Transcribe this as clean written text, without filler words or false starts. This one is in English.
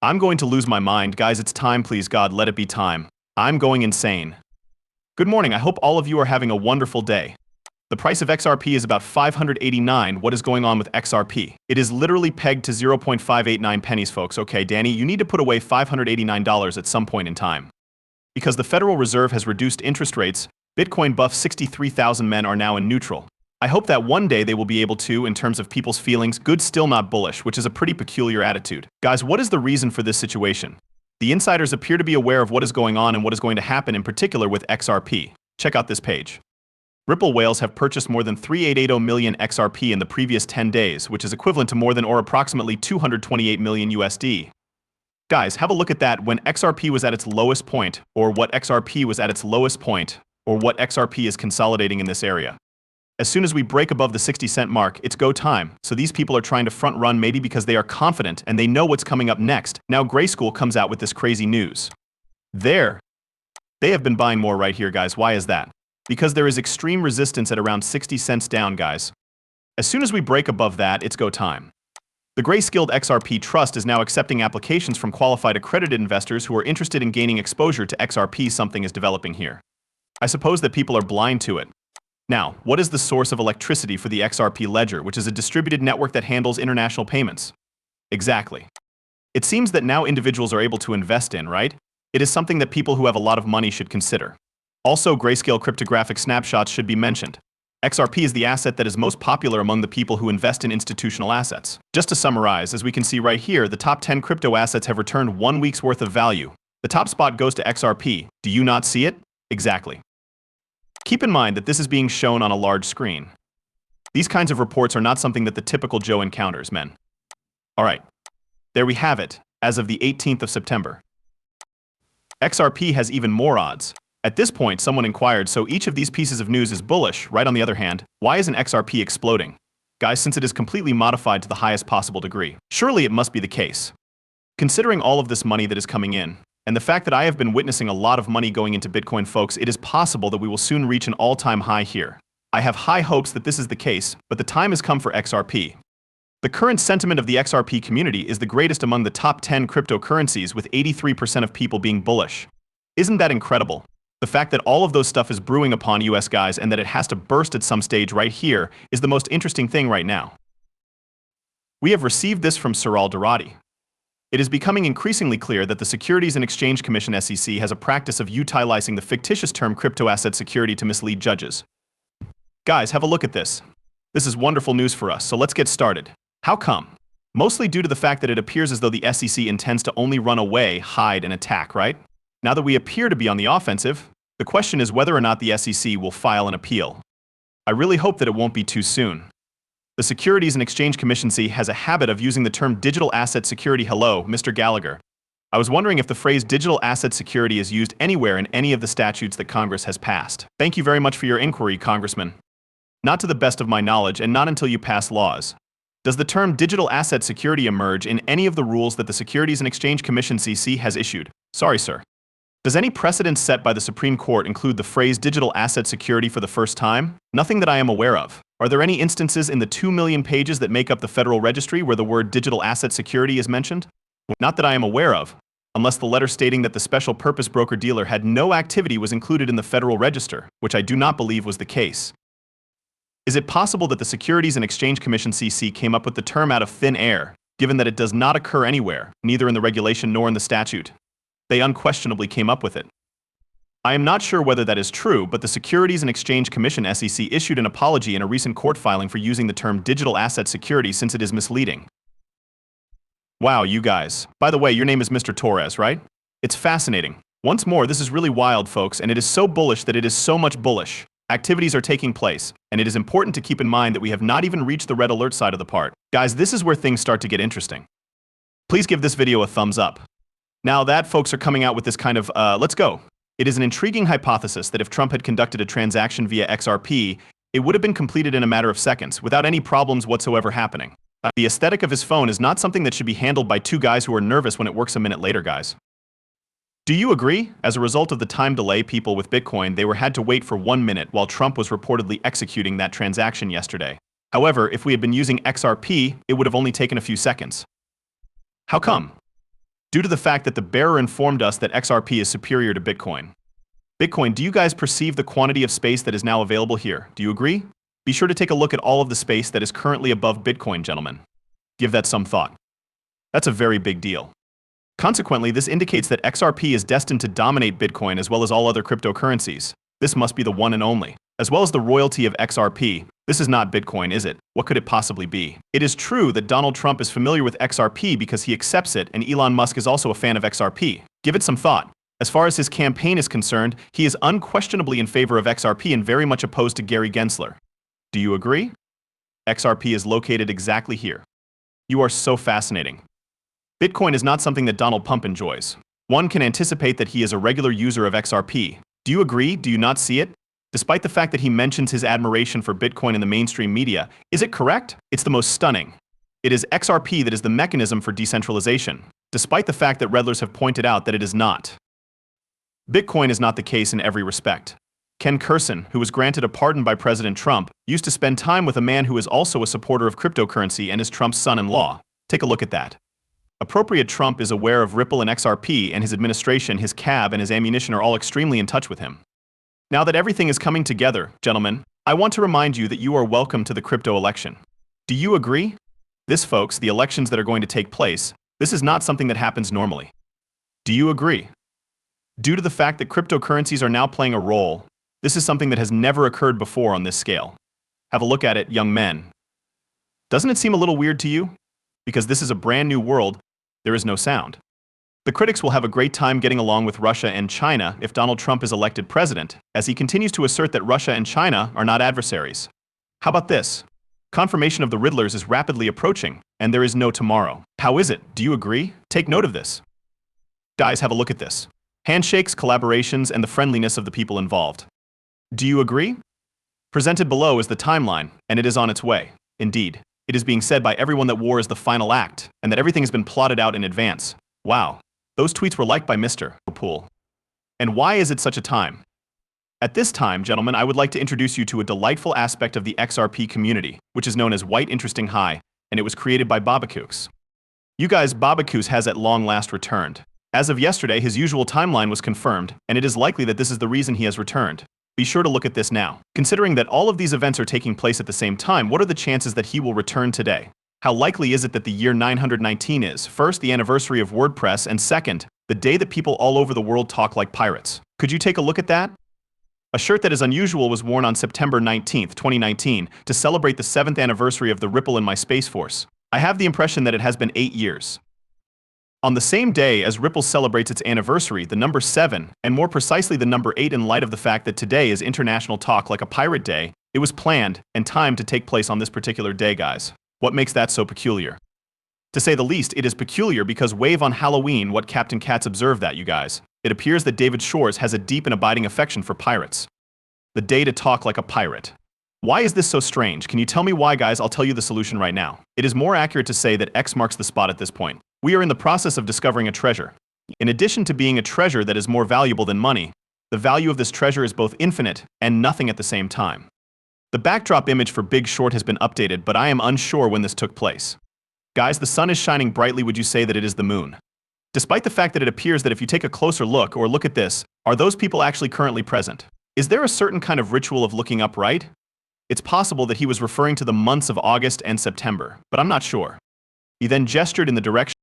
I'm going to lose my mind. Guys, it's time, please God, let it be time. I'm going insane. Good morning, I hope all of you are having a wonderful day. The price of XRP is about 589. What is going on with XRP? It is literally pegged to 0.589 pennies, folks. Okay, Danny, you need to put away $589 at some point in time. Because the Federal Reserve has reduced interest rates, Bitcoin buff 63,000 men are now in neutral. I hope that one day they will be able to, in terms of people's feelings, good still not bullish, which is a pretty peculiar attitude. Guys, what is the reason for this situation? The insiders appear to be aware of what is going on and what is going to happen in particular with XRP. Check out this page. Ripple whales have purchased more than 3,880 million XRP in the previous 10 days, which is equivalent to more than or approximately 228 million USD. Guys, have a look at that when XRP was at its lowest point, or what XRP was at its lowest point, or what XRP is consolidating in this area. As soon as we break above the 60-cent mark, it's go time. So these people are trying to front run maybe because they are confident and they know what's coming up next. Now Grayskull comes out with this crazy news. They have been buying more right here, guys. Why is that? Because there is extreme resistance at around 60 cents down, guys. As soon as we break above that, it's go time. The Grayskull XRP Trust is now accepting applications from qualified accredited investors who are interested in gaining exposure to XRP. Something is developing here. I suppose that people are blind to it. Now, what is the source of electricity for the XRP ledger, which is a distributed network that handles international payments? Exactly. It seems that now individuals are able to invest in, right? It is something that people who have a lot of money should consider. Also, grayscale cryptographic snapshots should be mentioned. XRP is the asset that is most popular among the people who invest in institutional assets. Just to summarize, as we can see right here, the top 10 crypto assets have returned 1 week's worth of value. The top spot goes to XRP. Do you not see it? Exactly. Keep in mind that this is being shown on a large screen. These kinds of reports are not something that the typical Joe encounters, men. Alright, there we have it, as of the 18th of September. XRP has even more odds. At this point, someone inquired, so each of these pieces of news is bullish, right? On the other hand, why isn't XRP exploding? Guys, since it is completely modified to the highest possible degree, surely it must be the case. Considering all of this money that is coming in, and the fact that I have been witnessing a lot of money going into Bitcoin, folks, it is possible that we will soon reach an all-time high here. I have high hopes that this is the case, but the time has come for XRP. The current sentiment of the XRP community is the greatest among the top 10 cryptocurrencies, with 83% of people being bullish. Isn't that incredible? The fact that all of those stuff is brewing upon US, guys, and that it has to burst at some stage right here is the most interesting thing right now. We have received this from Siral Durati. It is becoming increasingly clear that the Securities and Exchange Commission (SEC) has a practice of utilizing the fictitious term crypto asset security to mislead judges. Guys, have a look at this. This is wonderful news for us, so let's get started. How come? Mostly due to the fact that it appears as though the SEC intends to only run away, hide, and attack, right? Now that we appear to be on the offensive, the question is whether or not the SEC will file an appeal. I really hope that it won't be too soon. The Securities and Exchange Commission has a habit of using the term digital asset security. Hello, Mr. Gallagher. I was wondering if the phrase digital asset security is used anywhere in any of the statutes that Congress has passed. Thank you very much for your inquiry, Congressman. Not to the best of my knowledge, and not until you pass laws. Does the term digital asset security emerge in any of the rules that the Securities and Exchange Commission (SEC) has issued? Sorry, sir. Does any precedent set by the Supreme Court include the phrase digital asset security for the first time? Nothing that I am aware of. Are there any instances in the 2 million pages that make up the Federal Registry where the word digital asset security is mentioned? Not that I am aware of, unless the letter stating that the special purpose broker-dealer had no activity was included in the Federal Register, which I do not believe was the case. Is it possible that the Securities and Exchange Commission (SEC) came up with the term out of thin air, given that it does not occur anywhere, neither in the regulation nor in the statute? They unquestionably came up with it. I am not sure whether that is true, but the Securities and Exchange Commission (SEC) issued an apology in a recent court filing for using the term digital asset security since it is misleading. Wow, you guys. By the way, your name is Mr. Torres, right? It's fascinating. Once more, this is really wild, folks, and it is so bullish that it is so much bullish. Activities are taking place, and it is important to keep in mind that we have not even reached the red alert side of the part. Guys, this is where things start to get interesting. Please give this video a thumbs up. Now that folks are coming out with this kind of, let's go. It is an intriguing hypothesis that if Trump had conducted a transaction via XRP, it would have been completed in a matter of seconds, without any problems whatsoever happening. The aesthetic of his phone is not something that should be handled by two guys who are nervous when it works a minute later, guys. Do you agree? As a result of the time delay, people with Bitcoin, they had to wait for 1 minute while Trump was reportedly executing that transaction yesterday. However, if we had been using XRP, it would have only taken a few seconds. How come? due to the fact that the bearer informed us that XRP is superior to Bitcoin. Bitcoin, do you guys perceive the quantity of space that is now available here? Do you agree? Be sure to take a look at all of the space that is currently above Bitcoin, gentlemen. Give that some thought. That's a very big deal. Consequently, this indicates that XRP is destined to dominate Bitcoin as well as all other cryptocurrencies. This must be the one and only. As well as the royalty of XRP, this is not Bitcoin, is it? What could it possibly be? It is true that Donald Trump is familiar with XRP because he accepts it, and Elon Musk is also a fan of XRP. Give it some thought. As far as his campaign is concerned, he is unquestionably in favor of XRP and very much opposed to Gary Gensler. Do you agree? XRP is located exactly here. You are so fascinating. Bitcoin is not something that Donald Trump enjoys. One can anticipate that he is a regular user of XRP. Do you agree? Do you not see it? Despite the fact that he mentions his admiration for Bitcoin in the mainstream media, is it correct? It's the most stunning. It is XRP that is the mechanism for decentralization, despite the fact that Redlers have pointed out that it is not. Bitcoin is not the case in every respect. Ken Kurson, who was granted a pardon by President Trump, used to spend time with a man who is also a supporter of cryptocurrency and is Trump's son-in-law. Take a look at that. Appropriate Trump is aware of Ripple and XRP, and his administration, his cab, and his ammunition are all extremely in touch with him. Now that everything is coming together, gentlemen, I want to remind you that you are welcome to the crypto election. Do you agree? This, folks, the elections that are going to take place, this is not something that happens normally. Do you agree? Due to the fact that cryptocurrencies are now playing a role, this is something that has never occurred before on this scale. Have a look at it, young men. Doesn't it seem a little weird to you? Because this is a brand new world, there is no sound. The critics will have a great time getting along with Russia and China if Donald Trump is elected president, as he continues to assert that Russia and China are not adversaries. How about this? Confirmation of the Riddlers is rapidly approaching, and there is no tomorrow. How is it? Do you agree? Take note of this. Guys, have a look at this. Handshakes, collaborations, and the friendliness of the people involved. Do you agree? Presented below is the timeline, and it is on its way. Indeed, it is being said by everyone that war is the final act, and that everything has been plotted out in advance. Wow. Those tweets were liked by Mr. Pool. And why is it such a time? At this time, gentlemen, I would like to introduce you to a delightful aspect of the XRP community, which is known as White Interesting High, and it was created by Babacooks. You guys, Babacooks has at long last returned. As of yesterday, his usual timeline was confirmed, and it is likely that this is the reason he has returned. Be sure to look at this now. Considering that all of these events are taking place at the same time, what are the chances that he will return today? How likely is it that the year 919 is, first, the anniversary of WordPress, and second, the day that people all over the world talk like pirates? Could you take a look at that? A shirt that is unusual was worn on September 19th, 2019, to celebrate the 7th anniversary of the Ripple in my Space Force. I have the impression that it has been 8 years. On the same day as Ripple celebrates its anniversary, the number 7, and more precisely the number 8 in light of the fact that today is International Talk Like a Pirate Day, it was planned and timed to take place on this particular day, guys. What makes that so peculiar? To say the least, it is peculiar because wave on Halloween what Captain Katz observed that, you guys. It appears that David Shores has a deep and abiding affection for pirates. The day to talk like a pirate. Why is this so strange? Can you tell me why, guys? I'll tell you the solution right now. It is more accurate to say that X marks the spot at this point. We are in the process of discovering a treasure. In addition to being a treasure that is more valuable than money, the value of this treasure is both infinite and nothing at the same time. The backdrop image for Big Short has been updated, but I am unsure when this took place. Guys, the sun is shining brightly. Would you say that it is the moon? Despite the fact that it appears that if you take a closer look, or look at this, are those people actually currently present? Is there a certain kind of ritual of looking up, right? It's possible that he was referring to the months of August and September, but I'm not sure. He then gestured in the direction